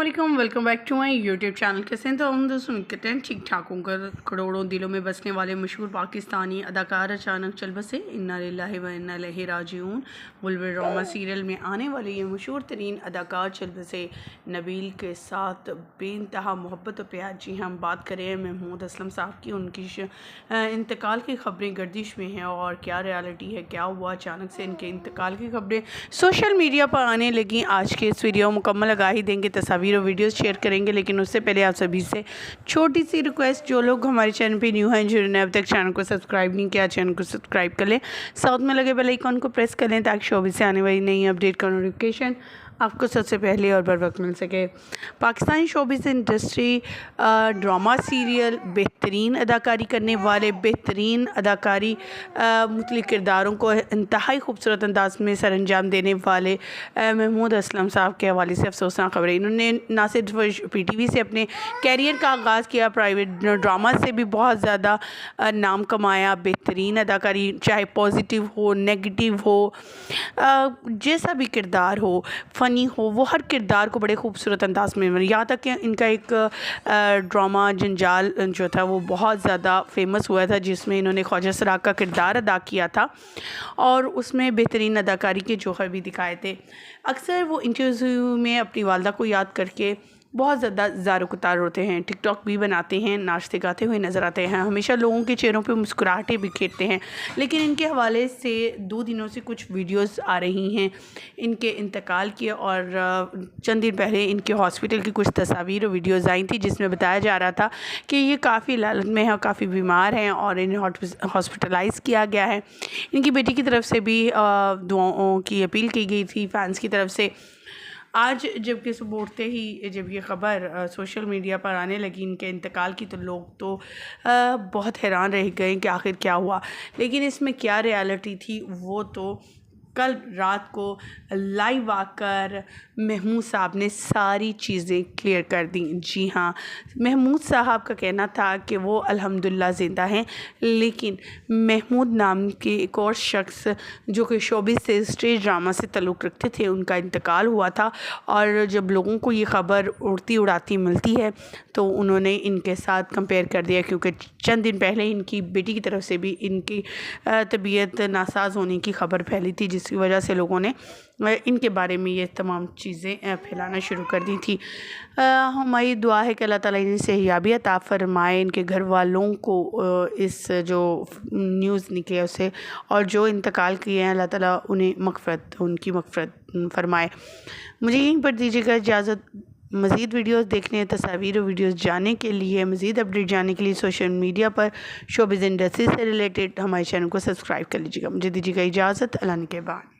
वालेकुम, welcome back to my YouTube channel. कैसे हैं तो हम दोस्तों कहते हैं ठीक ठाक होकर करोड़ों दिलों में बसने वाले मशहूर पाकिस्तानी अदाकार अचानक चल बसे। इन्ना लिल्लाहि व इन्ना इलैहि राजिऊन। बुलबुल ड्रामा सीरियल में आने वाले ये मशहूर तरीन अदाकार चल बसे नबील के साथ बेइंतहा मोहब्बत और प्यार। जी हम बात करें महमूद असलम साहब की, उनकी इंतकाल की खबरें गर्दिश में हैं और क्या रियलिटी है, क्या हुआ अचानक से इनके इंतकाल की खबरें सोशल मीडिया पर आने लगी। आज के इस वीडियो मुकम्मल लगा ही देंगे, तस्वीर और वीडियोस शेयर करेंगे, लेकिन उससे पहले आप सभी से छोटी सी रिक्वेस्ट, जो लोग हमारे चैनल पे न्यू हैं, जिन्होंने अब तक चैनल को सब्सक्राइब नहीं किया, चैनल को सब्सक्राइब कर लें, साथ में लगे बेल आइकन को प्रेस कर लें ताकि शोबिस से आने वाली नई अपडेट का नोटिफिकेशन आपको सबसे पहले और बर वक्त मिल सके। Pakistani showbiz industry drama serial बेहतरीन अदाकारी करने वाले, बेहतरीन अदाकारी मुख्तलिफ किरदारों को इंतहाई खूबसूरत अंदाज में सर अंजाम देने वाले महमूद असलम साहब के हवाले से अफसोसनाक खबरें। इन्होंने ना सिर्फ PTV से अपने कैरियर का आगाज़ किया, प्राइवेट ड्रामा से भी बहुत ज़्यादा नाम कमाया। बेहतरीन अदाकारी, चाहे पॉजिटिव हो, नेगेटिव हो, जैसा भी किरदार हो, फ़नी हो, वो हर किरदार को बड़े खूबसूरत अंदाज में, यहाँ तक कि इनका एक ड्रामा जंजाल जो था वो बहुत ज़्यादा फेमस हुआ था, जिसमें इन्होंने ख्वाजा सराग का किरदार अदा किया था और उसमें बेहतरीन अदाकारी के जौहर भी दिखाए थे। अक्सर वो इंटरव्यू में अपनी वालदा को याद करके बहुत ज़्यादा ज़ारो-कुतार होते हैं, टिकटॉक भी बनाते हैं, नाचते गाते हुए नज़र आते हैं, हमेशा लोगों के चेहरों पे मुस्कुराहटें बिखेरते हैं। लेकिन इनके हवाले से 2 दिनों से कुछ वीडियोस आ रही हैं इनके इंतकाल की, और चंद दिन पहले इनके हॉस्पिटल की कुछ तस्वीर और वीडियोस आई थी, जिसमें बताया जा रहा था कि ये काफ़ी लालत में है और काफ़ी बीमार हैं और इन्हें हॉस्पिटलाइज़ किया गया है। इनकी बेटी की तरफ से भी दुआओं की अपील की गई थी फैंस की तरफ से। आज जबकि सुबह उठते ही जब ये ख़बर सोशल मीडिया पर आने लगी इनके इंतकाल की, तो लोग तो बहुत हैरान रह गए कि आखिर क्या हुआ। लेकिन इसमें क्या रियलिटी थी वो तो कल रात को लाइव आकर महमूद साहब ने सारी चीज़ें क्लियर कर दी। जी हाँ, महमूद साहब का कहना था कि वो अल्हम्दुलिल्लाह ज़िंदा हैं, लेकिन महमूद नाम के एक और शख्स जो कि शोबिस से स्टेज ड्रामा से ताल्लुक़ रखते थे, उनका इंतकाल हुआ था। और जब लोगों को ये ख़बर उड़ती उड़ाती मिलती है तो उन्होंने इनके साथ कंपेयर कर दिया, क्योंकि चंद दिन पहले इनकी बेटी की तरफ से भी इनकी तबीयत नासाज होने की ख़बर फैली थी, जिसकी वजह से लोगों ने इनके बारे में ये तमाम चीज़ें फैलाना शुरू कर दी थी। हमारी दुआ है कि अल्लाह ताला इन्हें सेहयाबी अता फ़रमाए, इनके घर वालों को इस जो न्यूज़ निकले उसे, और जो इंतकाल किए हैं अल्लाह ताला उन्हें उनकी मग़फ़िरत फ़रमाए। मुझे यहीं पर दीजिएगा इजाज़त। मज़ीद वीडियोस देखने, तस्वीर और वीडियोस जानने के लिए, मज़ीद अपडेट जानने के लिए सोशल मीडिया पर शोबिज़ इंडस्ट्री से रिलेटेड हमारे चैनल को सब्सक्राइब कर लीजिएगा। मुझे दीजिएगा इजाज़त। अल्लाह के बाद।